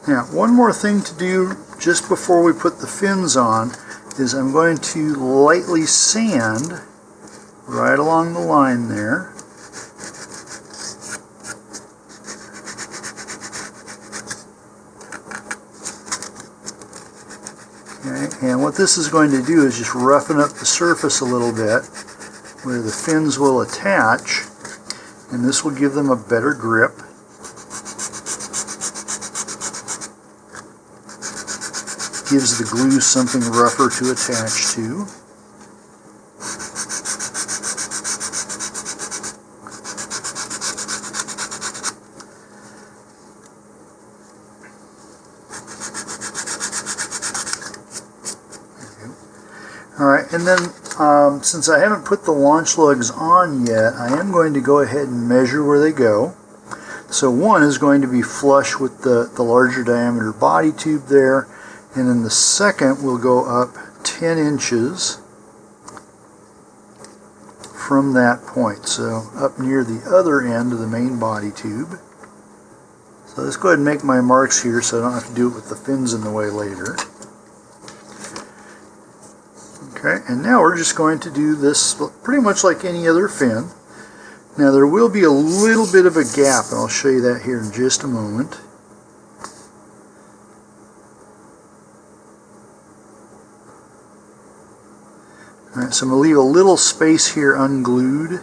Now, one more thing to do just before we put the fins on is I'm going to lightly sand right along the line there. Okay, and what this is going to do is just roughen up the surface a little bit where the fins will attach, and this will give them a better grip. Gives the glue something rougher to attach to. Alright, and then since I haven't put the launch lugs on yet, I am going to go ahead and measure where they go. So one is going to be flush with the larger diameter body tube there. And then the second will go up 10 inches from that point, so up near the other end of the main body tube. So let's go ahead and make my marks here so I don't have to do it with the fins in the way later. Okay, and now we're just going to do this pretty much like any other fin. Now there will be a little bit of a gap, and I'll show you that here in just a moment. Alright, so I'm going to leave a little space here unglued,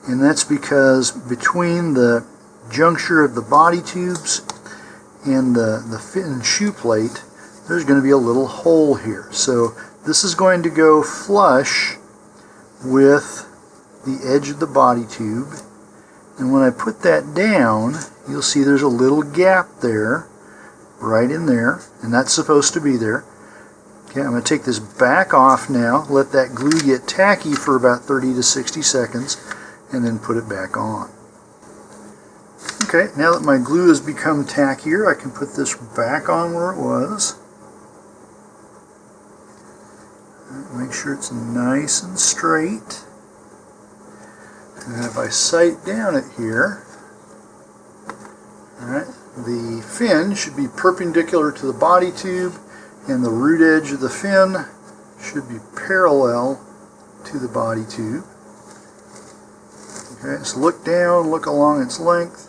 and that's because between the juncture of the body tubes and the fin shoe plate, there's going to be a little hole here. So this is going to go flush with the edge of the body tube, and when I put that down, you'll see there's a little gap there, right in there, and that's supposed to be there. Okay, I'm going to take this back off now, let that glue get tacky for about 30 to 60 seconds, and then put it back on. Okay, now that my glue has become tackier, I can put this back on where it was. Make sure it's nice and straight. And if I sight down it here, alright, the fin should be perpendicular to the body tube, and the root edge of the fin should be parallel to the body tube. Okay, so look down, look along its length,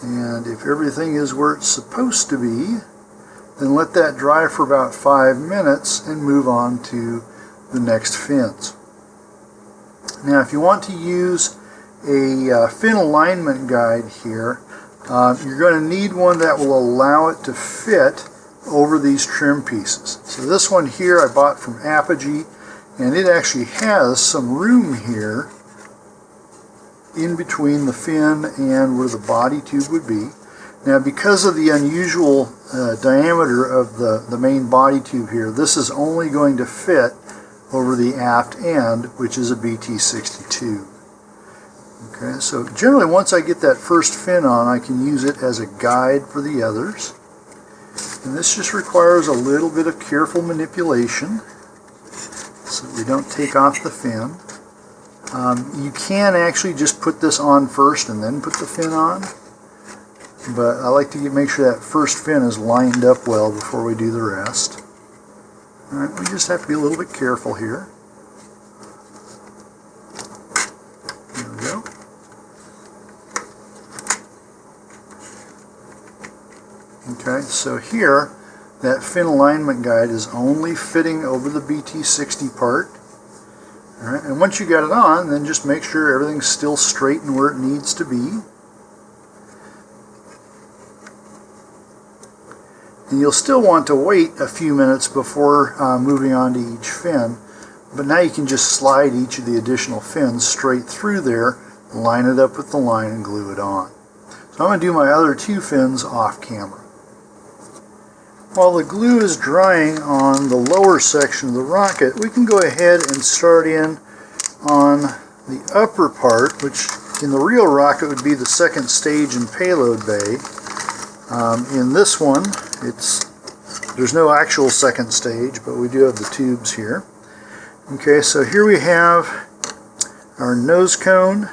and if everything is where it's supposed to be, then let that dry for about 5 minutes and move on to the next fins. Now if you want to use a fin alignment guide here, you're going to need one that will allow it to fit over these trim pieces. So this one here I bought from Apogee, and it actually has some room here in between the fin and where the body tube would be. Now because of the unusual diameter of the main body tube here, this is only going to fit over the aft end, which is a BT62. Okay, so generally once I get that first fin on, I can use it as a guide for the others. And this just requires a little bit of careful manipulation so that we don't take off the fin. You can actually just put this on first and then put the fin on, but I like to make sure that first fin is lined up well before we do the rest. Alright, we just have to be a little bit careful here. There we go. Okay, so here, that fin alignment guide is only fitting over the BT60 part. Alright, and once you got it on, then just make sure everything's still straight and where it needs to be. And you'll still want to wait a few minutes before moving on to each fin, but now you can just slide each of the additional fins straight through there, line it up with the line, and glue it on. So I'm going to do my other 2 fins off camera. while the glue is drying on the lower section of the rocket, we can go ahead and start in on the upper part, which in the real rocket would be the second stage and payload bay. In this one, there's no actual second stage, but we do have the tubes here. Okay, so here we have our nose cone.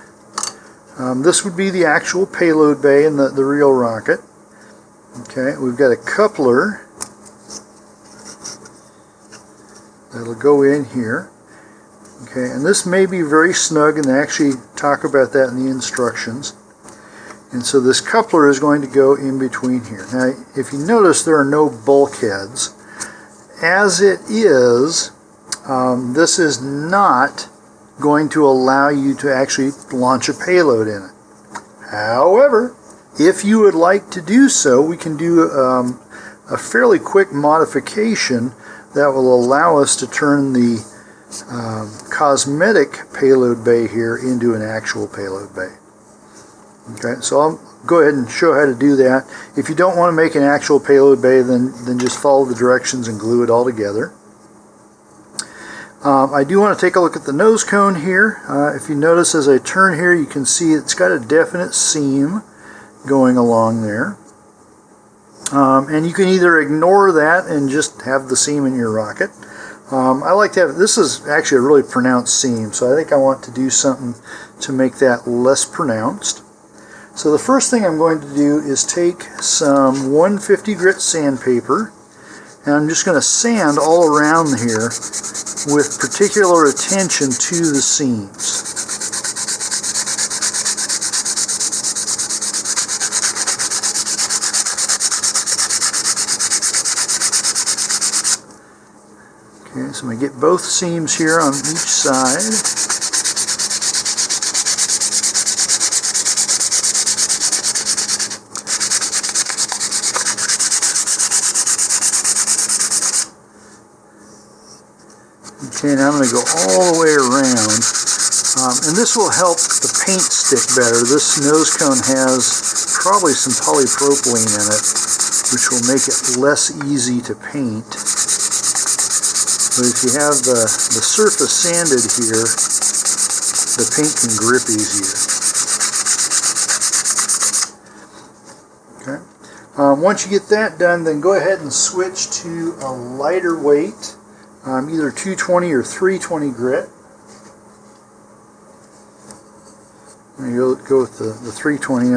This would be the actual payload bay in the real rocket. Okay, we've got a coupler that'll go in here. Okay, and this may be very snug, and they actually talk about that in the instructions. And so this coupler is going to go in between here. Now, if you notice, there are no bulkheads. As it is, this is not going to allow you to actually launch a payload in it. However, if you would like to do so, we can do a fairly quick modification that will allow us to turn the cosmetic payload bay here into an actual payload bay. Okay, so I'll go ahead and show how to do that. If you don't want to make an actual payload bay, then just follow the directions and glue it all together. I do want to take a look at the nose cone here. If you notice, as I turn here, you can see it's got a definite seam going along there. And you can either ignore that and just have the seam in your rocket. I like to have, this is actually a really pronounced seam, so I think I want to do something to make that less pronounced. So the first thing I'm going to do is take some 150 grit sandpaper, and I'm just going to sand all around here with particular attention to the seams. Okay, so I'm going to get both seams here on each side. Okay, now I'm going to go all the way around, and this will help the paint stick better. This nose cone has probably some polypropylene in it, which will make it less easy to paint. But if you have the surface sanded here, the paint can grip easier. Okay. Once you get that done, then go ahead and switch to a lighter weight. Either 220 or 320 grit. You go with the 320.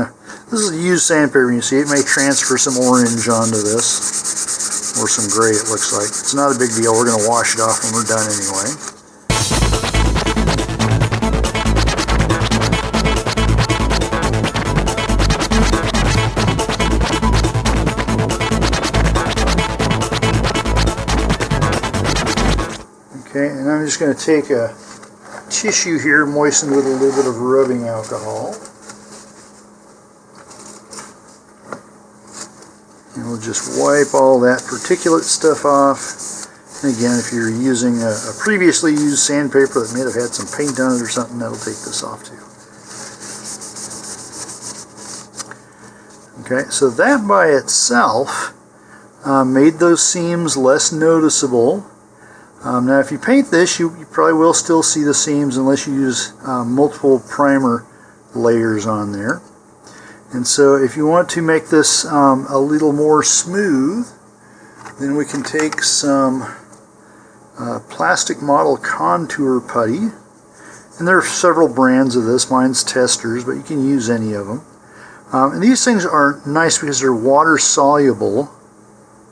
This is used sandpaper. You see, it may transfer some orange onto this, or some gray. It looks like it's not a big deal. We're going to wash it off when we're done anyway. Okay, and I'm just going to take a tissue here moistened with a little bit of rubbing alcohol. And we'll just wipe all that particulate stuff off. And again, if you're using a previously used sandpaper that may have had some paint on it or something, that'll take this off too. Okay, so that by itself made those seams less noticeable. Now if you paint this, you probably will still see the seams unless you use multiple primer layers on there. And so if you want to make this a little more smooth, then we can take some plastic model contour putty. And there are several brands of this. Mine's Testers, but you can use any of them. And these things are nice because they're water soluble.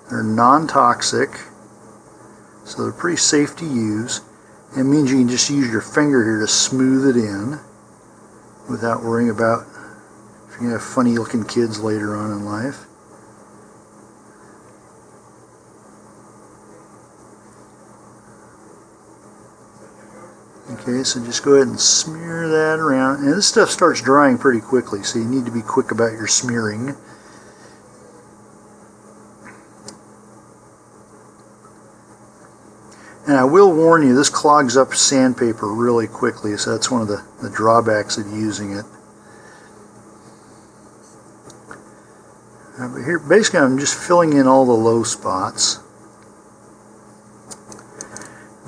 They're non-toxic. So they're pretty safe to use. It means you can just use your finger here to smooth it in without worrying about if you're going to have funny looking kids later on in life. Okay, so just go ahead and smear that around. And this stuff starts drying pretty quickly, so you need to be quick about your smearing. And I will warn you, this clogs up sandpaper really quickly, so that's one of the drawbacks of using it. But here, basically, I'm just filling in all the low spots.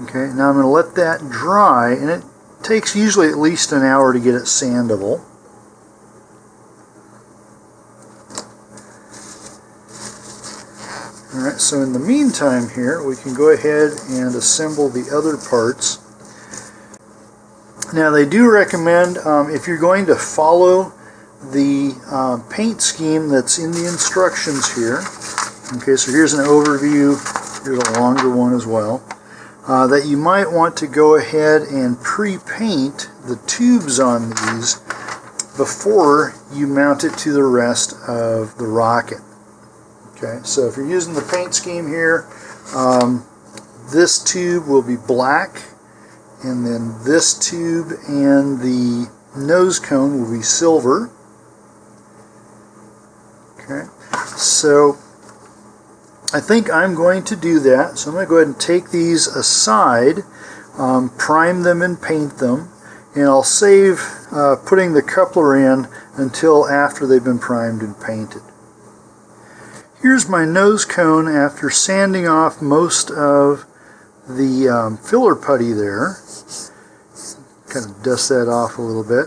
Okay, now I'm going to let that dry, and it takes usually at least an hour to get it sandable. Alright, so in the meantime here, we can go ahead and assemble the other parts. Now they do recommend, if you're going to follow the paint scheme that's in the instructions here, okay, so here's an overview, here's a longer one as well, that you might want to go ahead and pre-paint the tubes on these before you mount it to the rest of the rocket. Okay, so if you're using the paint scheme here, this tube will be black, and then this tube and the nose cone will be silver. Okay, so I think I'm going to do that. So I'm going to go ahead and take these aside, prime them and paint them, and I'll save putting the coupler in until after they've been primed and painted. Here's my nose cone after sanding off most of the filler putty there. Kind of dust that off a little bit.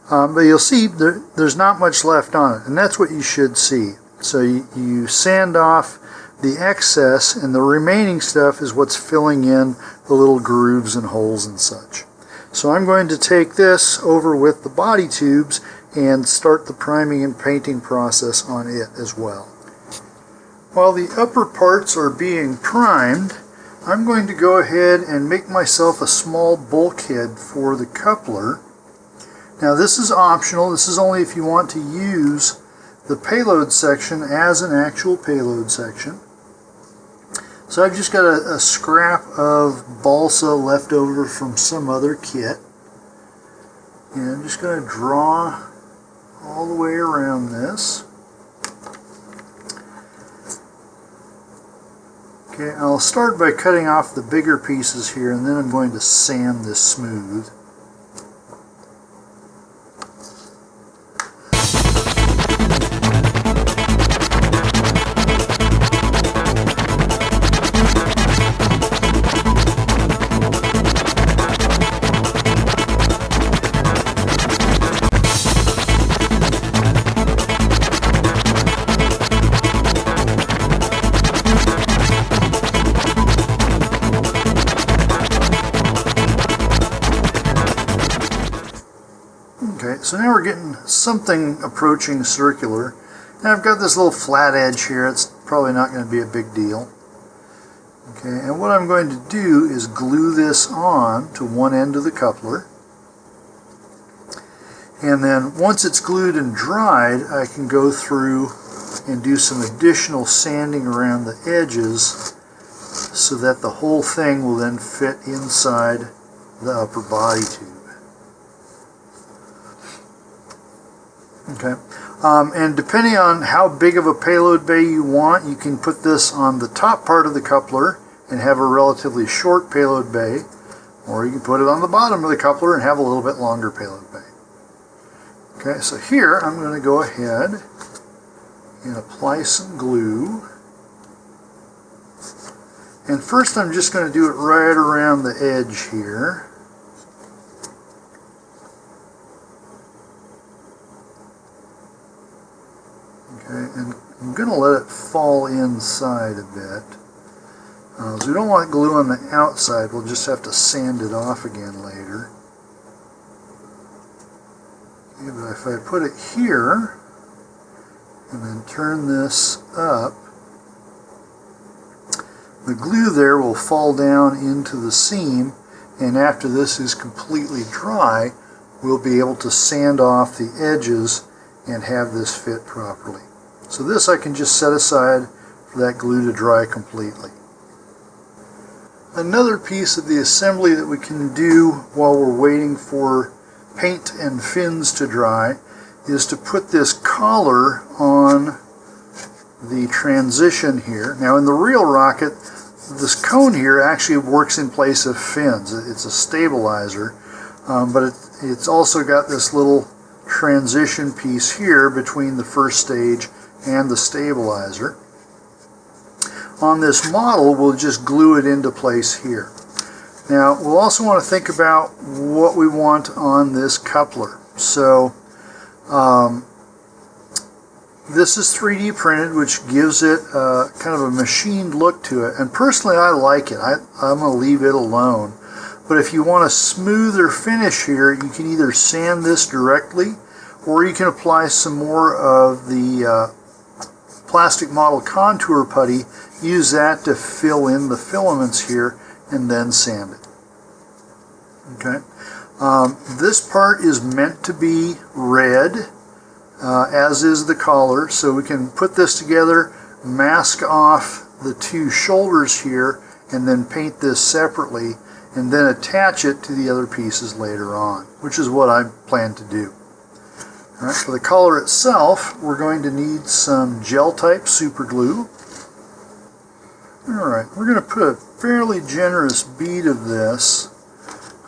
But you'll see there's not much left on it, and that's what you should see. So you sand off the excess, and the remaining stuff is what's filling in the little grooves and holes and such. So I'm going to take this over with the body tubes and start the priming and painting process on it as well. While the upper parts are being primed, I'm going to go ahead and make myself a small bulkhead for the coupler. Now this is optional. This is only if you want to use the payload section as an actual payload section. So I've just got a scrap of balsa left over from some other kit. And I'm just going to draw all the way around this. Okay, I'll start by cutting off the bigger pieces here, and then I'm going to sand this smooth. Okay, so now we're getting something approaching circular. And I've got this little flat edge here. It's probably not going to be a big deal. Okay, and what I'm going to do is glue this on to one end of the coupler. And then once it's glued and dried, I can go through and do some additional sanding around the edges so that the whole thing will then fit inside the upper body tube. Okay, and depending on how big of a payload bay you want, you can put this on the top part of the coupler and have a relatively short payload bay, or you can put it on the bottom of the coupler and have a little bit longer payload bay. Okay, so here I'm going to go ahead and apply some glue. And first I'm just going to do it right around the edge here. Okay, and I'm going to let it fall inside a bit. So we don't want glue on the outside, we'll just have to sand it off again later. Okay, but if I put it here, and then turn this up, the glue there will fall down into the seam, and after this is completely dry, we'll be able to sand off the edges and have this fit properly. So this I can just set aside for that glue to dry completely. Another piece of the assembly that we can do while we're waiting for paint and fins to dry is to put this collar on the transition here. Now in the real rocket, this cone here actually works in place of fins. It's a stabilizer, but it's also got this little transition piece here between the first stage and the stabilizer. On this model, we'll just glue it into place here. Now, we'll also want to think about what we want on this coupler. So, this is 3D printed, which gives it kind of a machined look to it. And personally, I like it. I'm going to leave it alone. But if you want a smoother finish here, you can either sand this directly, or you can apply some more of the plastic model contour putty, use that to fill in the filaments here, and then sand it. Okay. This part is meant to be red, as is the collar, so we can put this together, mask off the two shoulders here, and then paint this separately, and then attach it to the other pieces later on, which is what I plan to do. All right, for the collar itself, we're going to need some gel type super glue. Alright, we're going to put a fairly generous bead of this,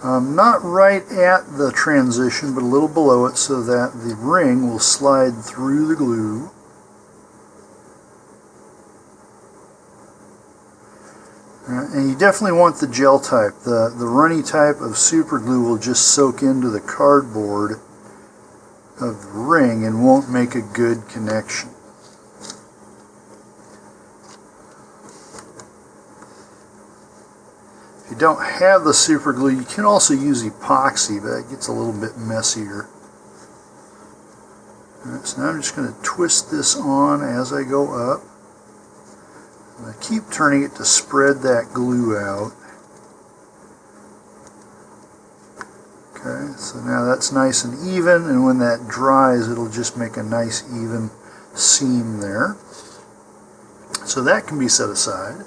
not right at the transition, but a little below it so that the ring will slide through the glue. And you definitely want the gel type. The runny type of super glue will just soak into the cardboard of the ring and won't make a good connection. If you don't have the super glue, you can also use epoxy, but it gets a little bit messier. Alright, so now I'm just going to twist this on as I go up. I keep turning it to spread that glue out. Okay, so now that's nice and even, and when that dries, it'll just make a nice even seam there. So that can be set aside.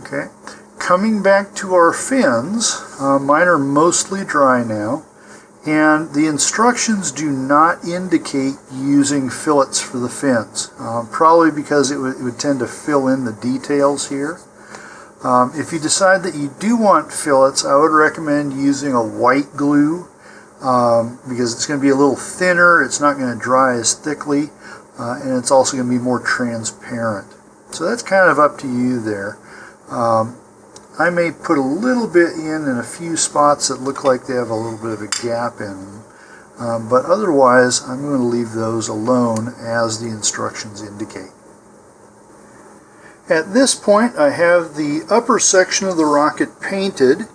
Okay, coming back to our fins, mine are mostly dry now, and the instructions do not indicate using fillets for the fins, probably because it would tend to fill in the details here. If you decide that you do want fillets, I would recommend using a white glue because it's going to be a little thinner, it's not going to dry as thickly, and it's also going to be more transparent. So that's kind of up to you there. I may put a little bit in a few spots that look like they have a little bit of a gap in them, but otherwise I'm going to leave those alone as the instructions indicate. At this point I have the upper section of the rocket painted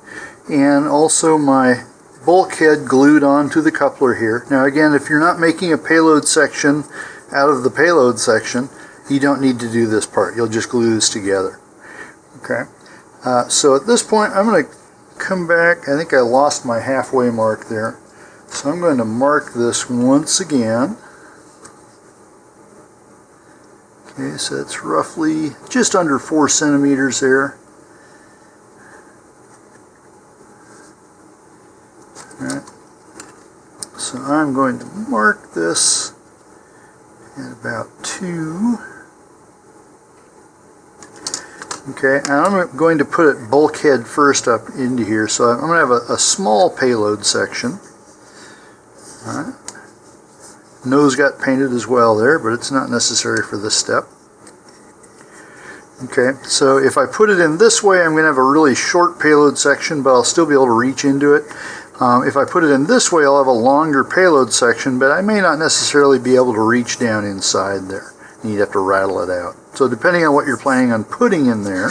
and also my bulkhead glued onto the coupler here. Now again, if you're not making a payload section out of the payload section, you don't need to do this part. You'll just glue this together. Okay, so at this point I'm going to come back. I think I lost my halfway mark there, so I'm going to mark this once again. Okay, so it's roughly just under 4 centimeters there. Alright, so I'm going to mark this at about 2. Okay, and I'm going to put it bulkhead first up into here, so I'm going to have a small payload section. Alright. Nose got painted as well there, but it's not necessary for this step. Okay, so if I put it in this way, I'm going to have a really short payload section, but I'll still be able to reach into it. If I put it in this way, I'll have a longer payload section, but I may not necessarily be able to reach down inside there. You'd have to rattle it out. So depending on what you're planning on putting in there.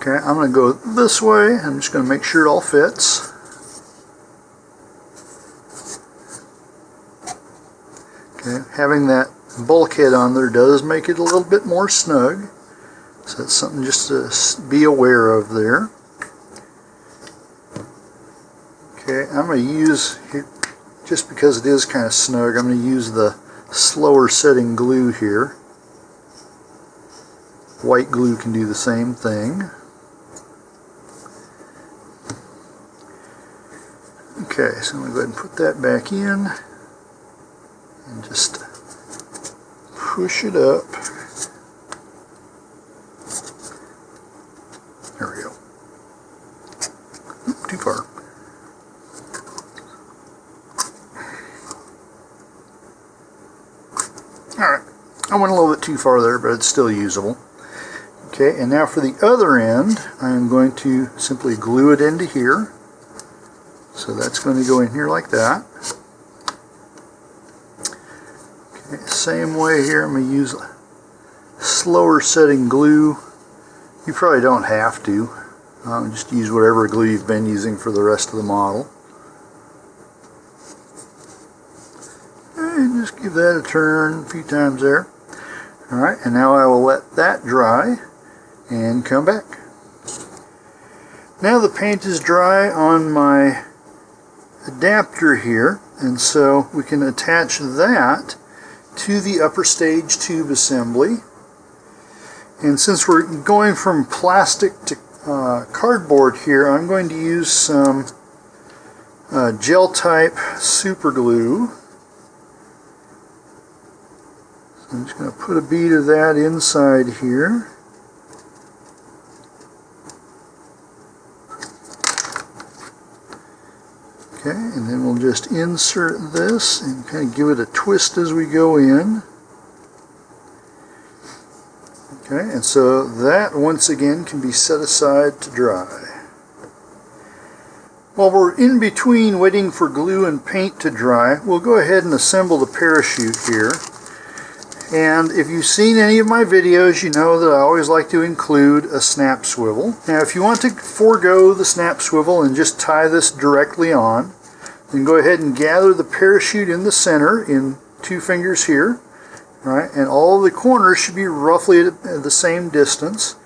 Okay, I'm going to go this way. I'm just going to make sure it all fits. Okay, having that bulkhead on there does make it a little bit more snug. So that's something just to be aware of there. Okay, I'm going to use, just because it is kind of snug, I'm going to use the slower setting glue here. White glue can do the same thing. Okay, so I'm going to go ahead and put that back in and just push it up. There we go. Oop, too far. I went a little bit too far there, but it's still usable. Okay, and now for the other end, I'm going to simply glue it into here. So that's going to go in here like that. Okay, same way here, I'm going to use slower setting glue. You probably don't have to. Just use whatever glue you've been using for the rest of the model. And just give that a turn a few times there. Alright, and now I will let that dry and come back. Now the paint is dry on my adapter here, and so we can attach that to the upper stage tube assembly. And since we're going from plastic to cardboard here, I'm going to use some gel type super glue. So I'm just going to put a bead of that inside here. Okay, and then we'll just insert this and kind of give it a twist as we go in. Okay, and so that once again can be set aside to dry. While we're in between waiting for glue and paint to dry, we'll go ahead and assemble the parachute here. And if you've seen any of my videos, you know that I always like to include a snap swivel. Now if you want to forego the snap swivel and just tie this directly on, then go ahead and gather the parachute in the center in 2 fingers here. Right, and all of the corners should be roughly at the same distance.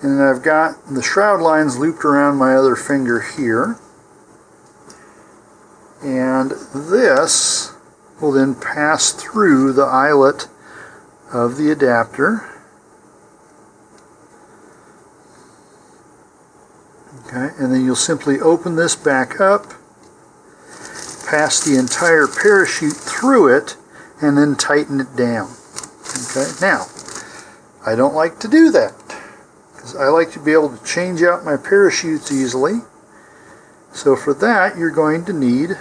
And I've got the shroud lines looped around my other finger here. And this will then pass through the eyelet of the adapter. Okay, and then you'll simply open this back up, pass the entire parachute through it, and then tighten it down. Okay, now, I don't like to do that, because I like to be able to change out my parachutes easily. So for that, you're going to need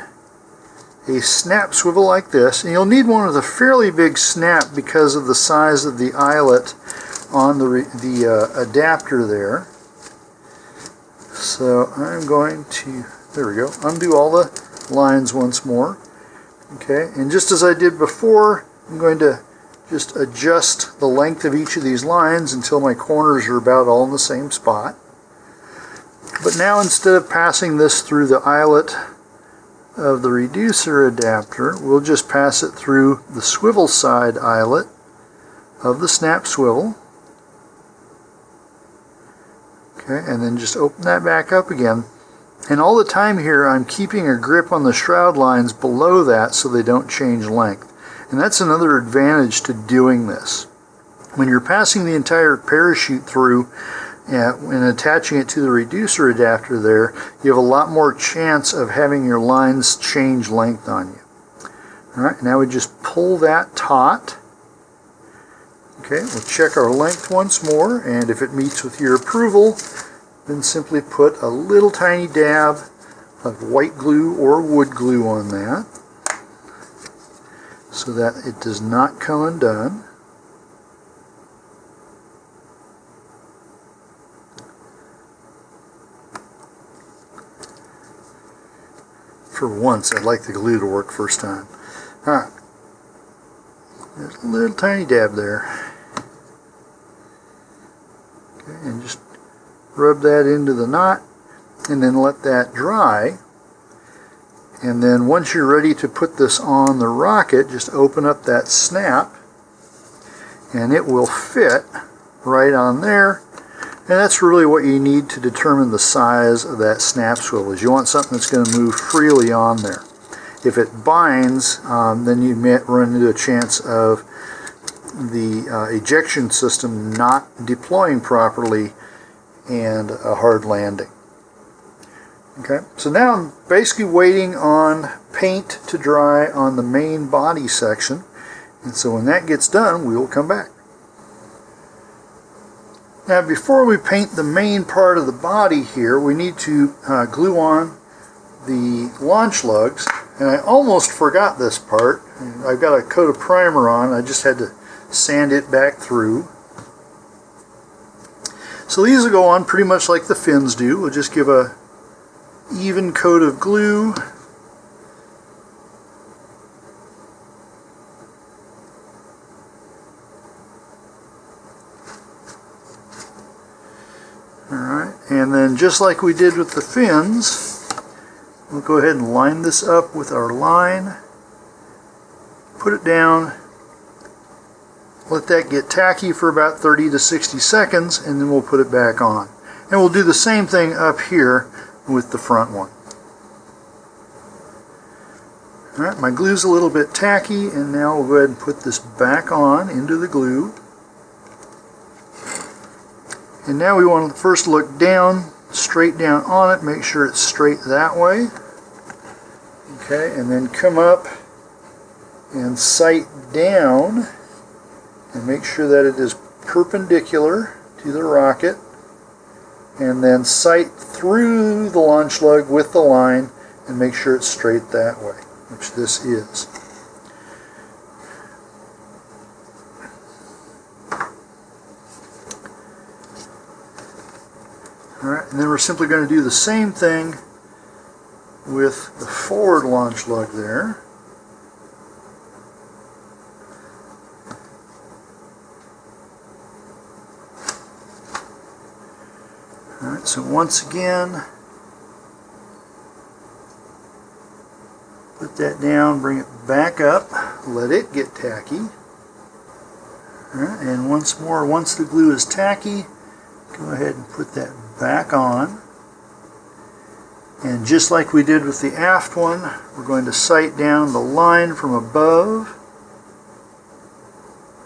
a snap swivel like this, and you'll need one with a fairly big snap because of the size of the eyelet on the adapter there. So I'm going to, there we go, undo all the lines once more. Okay, and just as I did before, I'm going to just adjust the length of each of these lines until my corners are about all in the same spot. But now instead of passing this through the eyelet of the reducer adapter, we'll just pass it through the swivel side eyelet of the snap swivel. Okay, and then just open that back up again. And all the time here I'm keeping a grip on the shroud lines below that so they don't change length. And that's another advantage to doing this. When you're passing the entire parachute through and attaching it to the reducer adapter there, you have a lot more chance of having your lines change length on you. Alright, now we just pull that taut. Okay, we'll check our length once more, and if it meets with your approval, then simply put a little tiny dab of white glue or wood glue on that so that it does not come undone. For once, I'd like the glue to work first time. Alright, there's a little tiny dab there. Okay, and just rub that into the knot and then let that dry. And then once you're ready to put this on the rocket, just open up that snap and it will fit right on there. And that's really what you need to determine the size of that snap swivel. Is you want something that's going to move freely on there. If it binds, then you may run into a chance of the ejection system not deploying properly and a hard landing. Okay, so now I'm basically waiting on paint to dry on the main body section, and so when that gets done, we will come back. Now before we paint the main part of the body here, we need to glue on the launch lugs, and I almost forgot this part. I've got a coat of primer on, I just had to sand it back through. So these will go on pretty much like the fins do. We'll just give a even coat of glue. Alright, and then just like we did with the fins, we'll go ahead and line this up with our line, put it down, let that get tacky for about 30 to 60 seconds, and then we'll put it back on. And we'll do the same thing up here with the front one. Alright, my glue's a little bit tacky, and now we'll go ahead and put this back on into the glue. And now we want to first look down, straight down on it, make sure it's straight that way. Okay, and then come up and sight down and make sure that it is perpendicular to the rocket. And then sight through the launch lug with the line and make sure it's straight that way, which this is. Alright, and then we're simply going to do the same thing with the forward launch lug there. Alright, so once again, put that down, bring it back up, let it get tacky. Alright, and once more, once the glue is tacky, go ahead and put that back on. And just like we did with the aft one, we're going to sight down the line from above,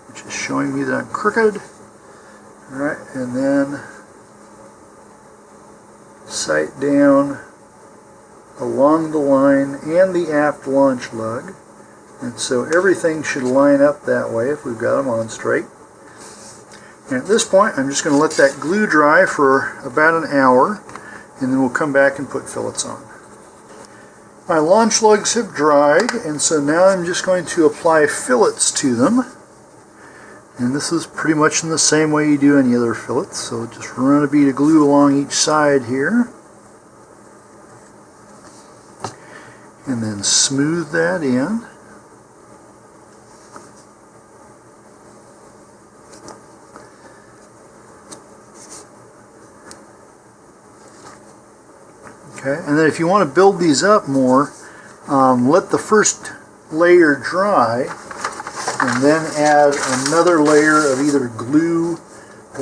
which is showing me that I'm crooked. Alright, and then sight down along the line and the aft launch lug. And so everything should line up that way if we've got them on straight. And at this point, I'm just going to let that glue dry for about an hour, and then we'll come back and put fillets on. My launch lugs have dried, and so now I'm just going to apply fillets to them. And this is pretty much in the same way you do any other fillets. So just run a bead of glue along each side here. And then smooth that in. Okay, and then if you want to build these up more, let the first layer dry and then add another layer of either glue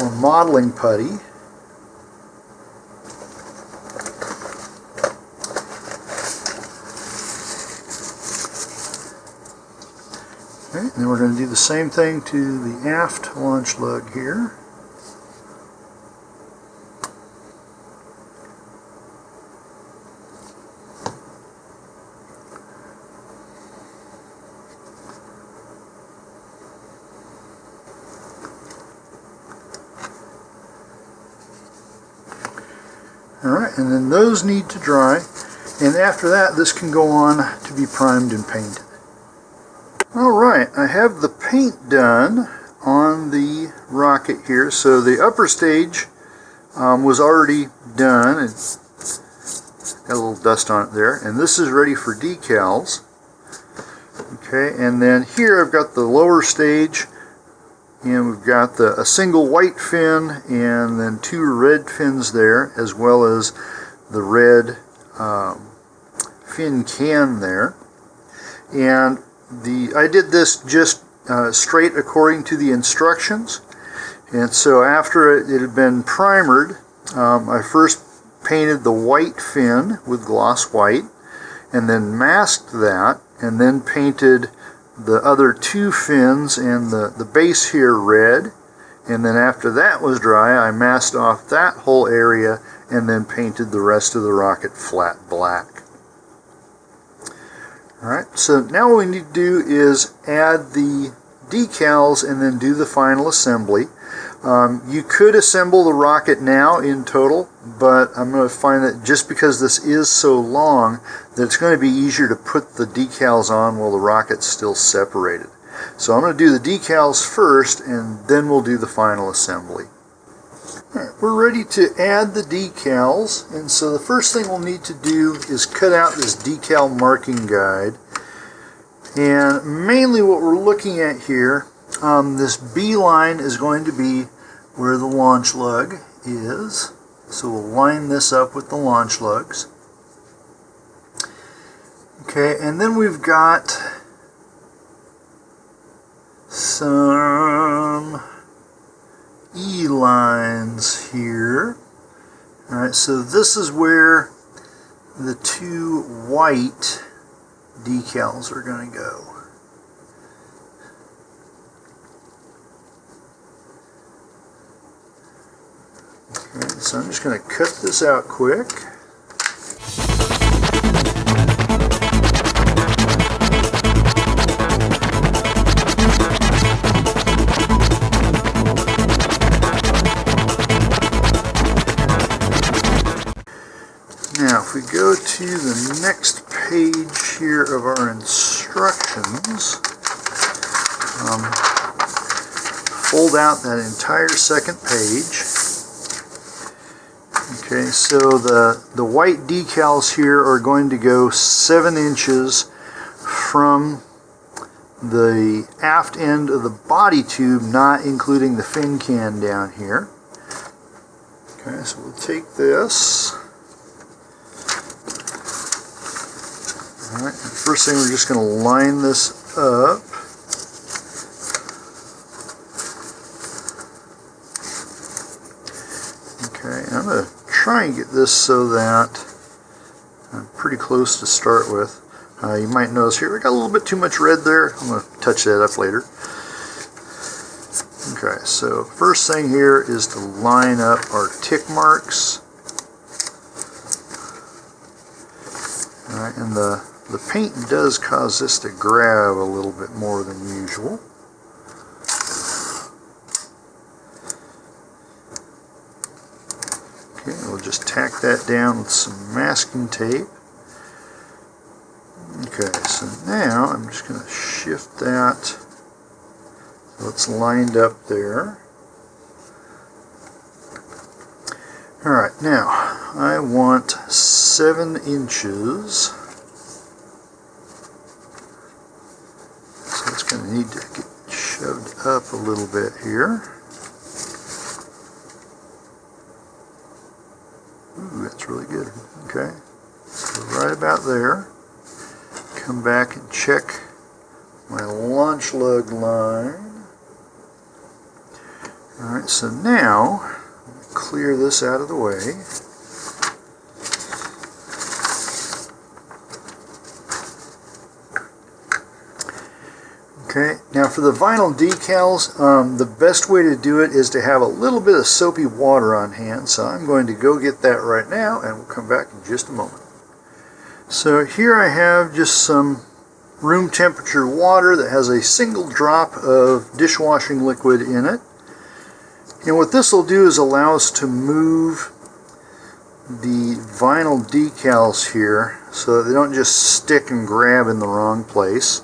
or modeling putty. Okay, and then we're going to do the same thing to the aft launch lug here. Alright, and then those need to dry, and after that this can go on to be primed and painted. Alright, I have the paint done on the rocket here. So the upper stage was already done. It's got a little dust on it there, and this is ready for decals. Okay, and then here I've got the lower stage, and we've got a single white fin and then two red fins there, as well as the red fin can there. And I did this just straight according to the instructions. And so after it had been primered, I first painted the white fin with gloss white, and then masked that, and then painted the other two fins and the base here red. And then after that was dry, I masked off that whole area and then painted the rest of the rocket flat black. Alright, so now what we need to do is add the decals and then do the final assembly. You could assemble the rocket now in total, but I'm going to find that just because this is so long that it's going to be easier to put the decals on while the rocket's still separated. So I'm going to do the decals first, and then we'll do the final assembly. Alright, we're ready to add the decals, and so the first thing we'll need to do is cut out this decal marking guide. And mainly what we're looking at here, this B line is going to be where the launch lug is. So we'll line this up with the launch lugs. Okay, and then we've got some E lines here. Alright, so this is where the two white decals are going to go. Okay, so I'm just going to cut this out quick. Now, if we go to the next page here of our instructions, fold out that entire second page. Okay, so the white decals here are going to go 7 inches from the aft end of the body tube, not including the fin can down here. Okay, so we'll take this. Alright, first thing we're just going to line this up. Okay, I'm going to try and get this so that I'm pretty close to start with. You might notice here we got a little bit too much red there. I'm going to touch that up later. Okay, so first thing here is to line up our tick marks. Alright, and the paint does cause this to grab a little bit more than usual. Okay, we'll just tack that down with some masking tape. Okay, so now I'm just going to shift that so it's lined up there. Alright, now I want 7 inches. So it's going to need to get shoved up a little bit here. Ooh, that's really good. Okay, so right about there. Come back and check my launch lug line. Alright, so now clear this out of the way. Okay, now for the vinyl decals, the best way to do it is to have a little bit of soapy water on hand. So I'm going to go get that right now, and we'll come back in just a moment. So here I have just some room temperature water that has a single drop of dishwashing liquid in it. And what this will do is allow us to move the vinyl decals here so that they don't just stick and grab in the wrong place.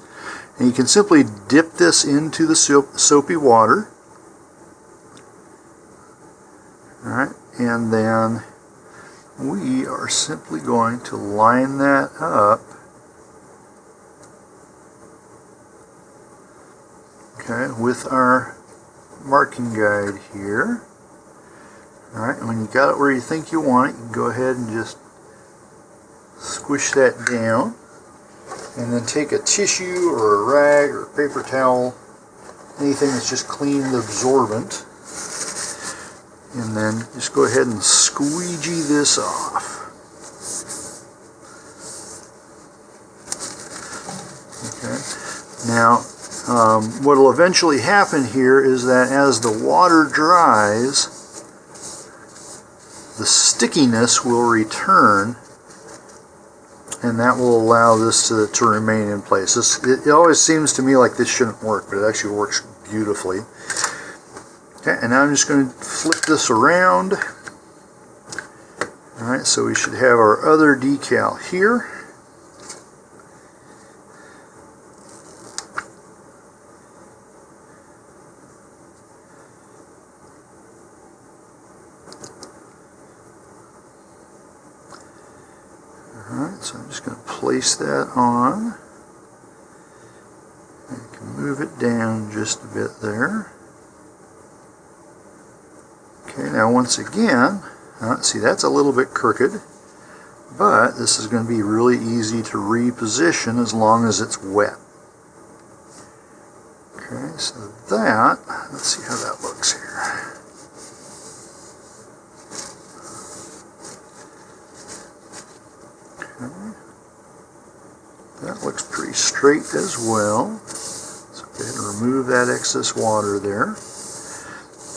And you can simply dip this into the soapy water. Alright, and then we are simply going to line that up. Okay, with our marking guide here. Alright, and when you got it where you think you want it, you can go ahead and just squish that down. And then take a tissue or a rag or a paper towel, anything that's just clean and absorbent, and then just go ahead and squeegee this off. Okay. Now, what will eventually happen here is that as the water dries, the stickiness will return, and that will allow this to remain in place. It always seems to me like this shouldn't work, but it actually works beautifully. Okay, and now I'm just going to flip this around. Alright, so we should have our other decal here. So I'm just going to place that on. I can move it down just a bit there. Okay, now once again, see, that's a little bit crooked, but this is going to be really easy to reposition as long as it's wet. Okay, so that, let's see how that looks here. Okay, that looks pretty straight as well. So go ahead and remove that excess water there.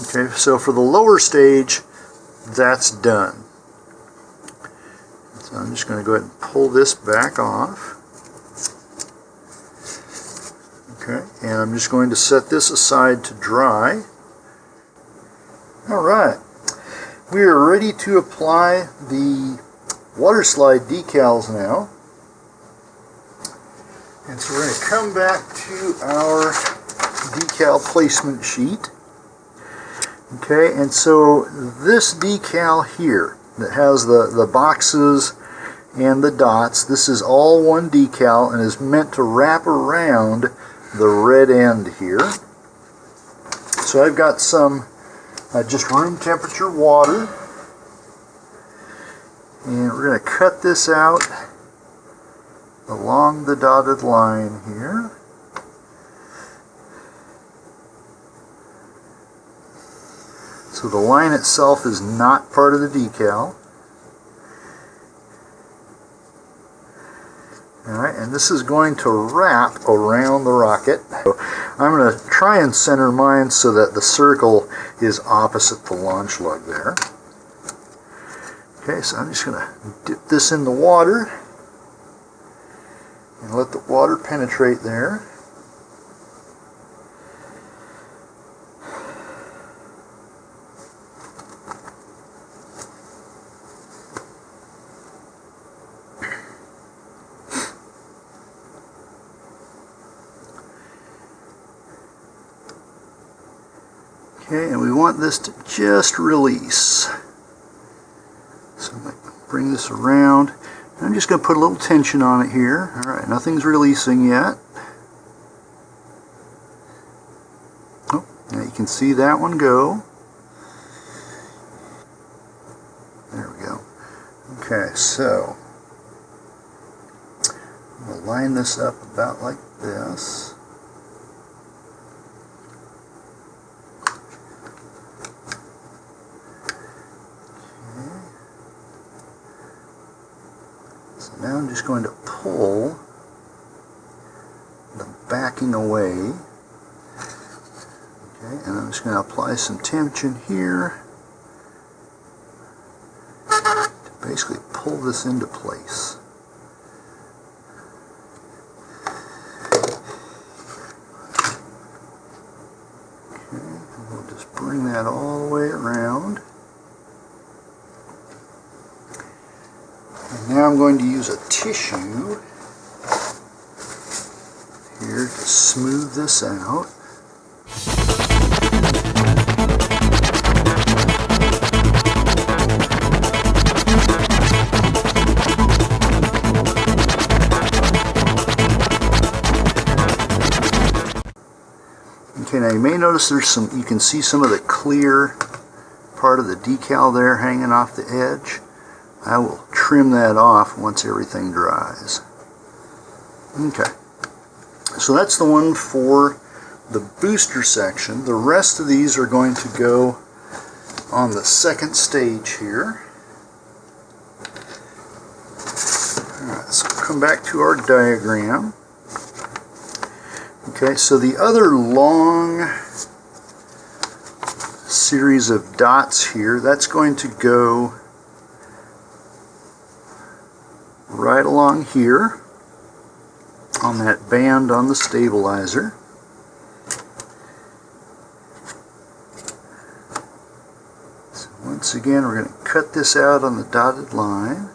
Okay, so for the lower stage, that's done. So I'm just going to go ahead and pull this back off. Okay, and I'm just going to set this aside to dry. Alright, we are ready to apply the water slide decals now. And so we're going to come back to our decal placement sheet. Okay, and so this decal here that has the boxes and the dots, this is all one decal and is meant to wrap around the red end here. So I've got some just room temperature water, and we're going to cut this out along the dotted line here. So the line itself is not part of the decal. Alright, and this is going to wrap around the rocket. So I'm going to try and center mine so that the circle is opposite the launch lug there. Okay, so I'm just going to dip this in the water and let the water penetrate there. Okay, and we want this to just release. So I'm going to bring this around. I'm just going to put a little tension on it here. Alright, nothing's releasing yet. Oh, now you can see that one go. There we go. Okay, so I'm going to line this up about like this. Now I'm just going to pull the backing away. Okay, and I'm just going to apply some tension here to basically pull this into place. Okay, and we'll just bring that all the way around. And now I'm going to use a tissue here to smooth this out. Okay, now you may notice there's some, you can see some of the clear part of the decal there hanging off the edge. I will trim that off once everything dries. Okay, so that's the one for the booster section. The rest of these are going to go on the second stage here. Alright, so we'll come back to our diagram. Okay, so the other long series of dots here, that's going to go right along here on that band on the stabilizer. So once again, we're going to cut this out on the dotted line.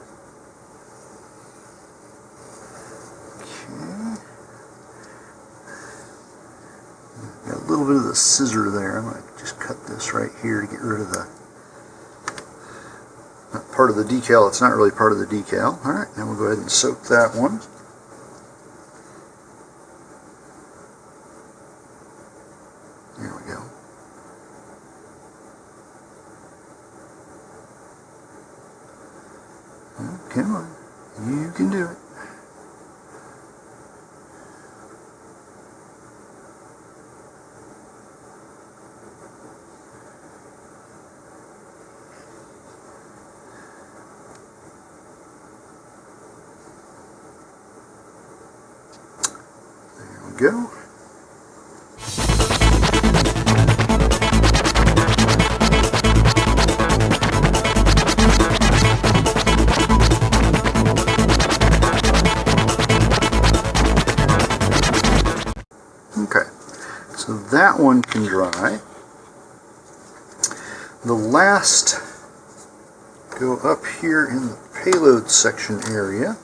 Okay. Got a little bit of the scissor there. I'm going to just cut this right here to get rid of the part part of the decal, it's not really part of the decal. Alright, now we'll go ahead and soak that one. There we go. Oh, come on, you can do it. Go. Okay, so that one can dry. The last go up here in the payload section area.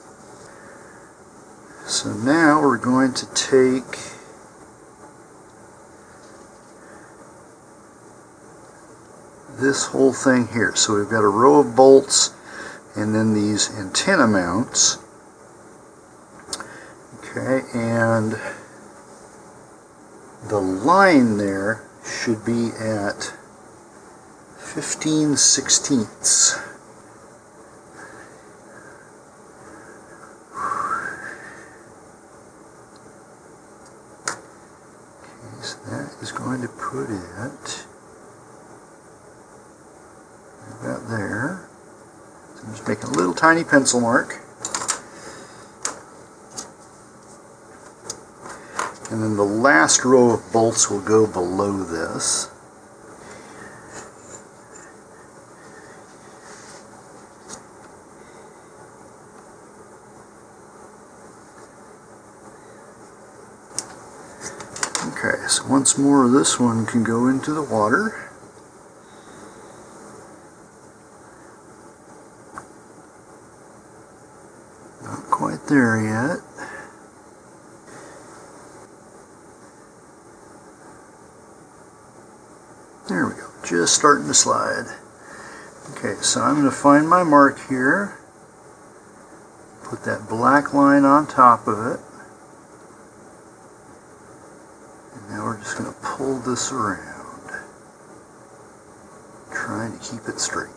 So now we're going to take this whole thing here. So we've got a row of bolts and then these antenna mounts. Okay, and the line there should be at 15/16. So that is going to put it about there. So I'm just making a little tiny pencil mark. And then the last row of bolts will go below this. Okay, so once more of this one can go into the water. Not quite there yet. There we go, just starting to slide. Okay, so I'm going to find my mark here. Put that black line on top of it. Now we're just going to pull this around, trying to keep it straight.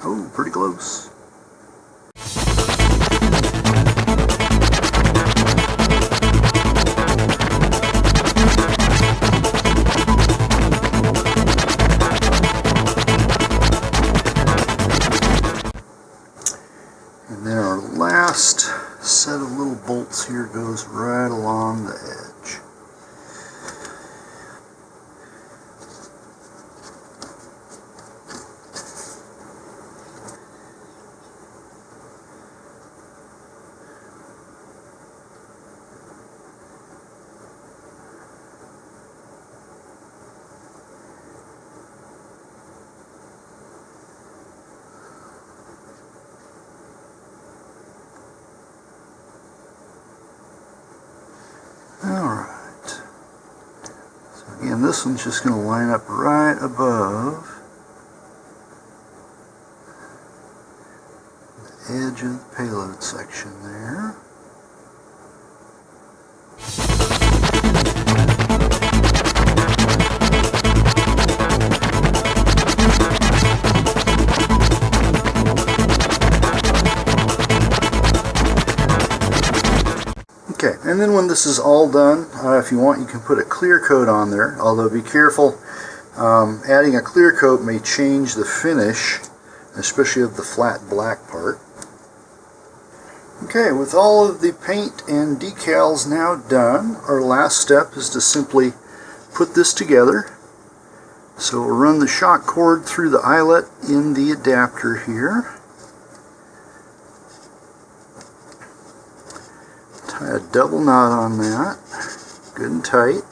Oh, pretty close. And then our last set of little bolts here goes right along the edge. Alright, so again this one's just going to line up right above the edge of the payload section there. Okay, and then when this is all done, if you want, you can put a clear coat on there, although be careful, adding a clear coat may change the finish, especially of the flat black part. Okay, with all of the paint and decals now done, our last step is to simply put this together. So we'll run the shock cord through the eyelet in the adapter here. Tie a double knot on that, good and tight.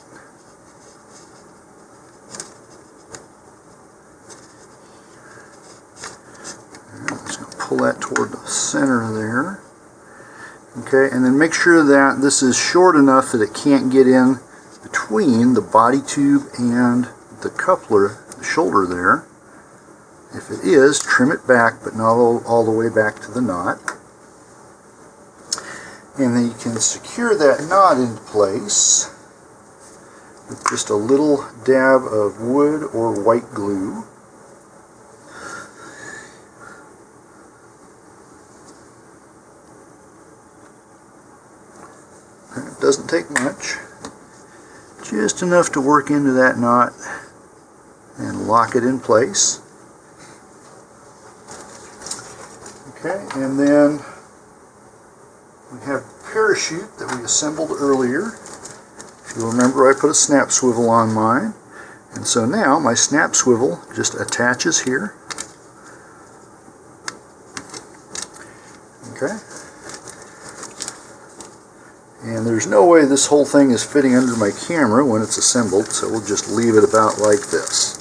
I'm just going to pull that toward the center there. Okay, and then make sure that this is short enough that it can't get in between the body tube and the coupler, the shoulder there. If it is, trim it back, but not all the way back to the knot. And then you can secure that knot into place with just a little dab of wood or white glue. It doesn't take much, just enough to work into that knot and lock it in place. Okay, and then we have the parachute that we assembled earlier. If you remember, I put a snap swivel on mine, and so now my snap swivel just attaches here. Okay. And there's no way this whole thing is fitting under my camera when it's assembled, so we'll just leave it about like this.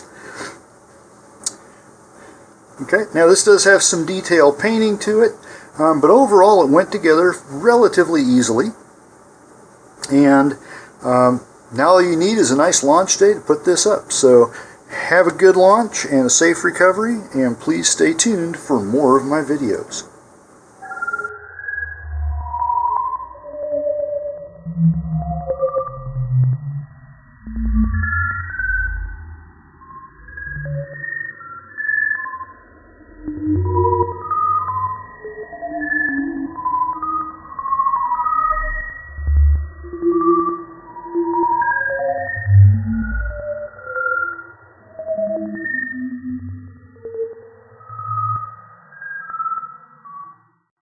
Okay, now this does have some detail painting to it, but overall it went together relatively easily. And now all you need is a nice launch day to put this up. So have a good launch and a safe recovery, and please stay tuned for more of my videos.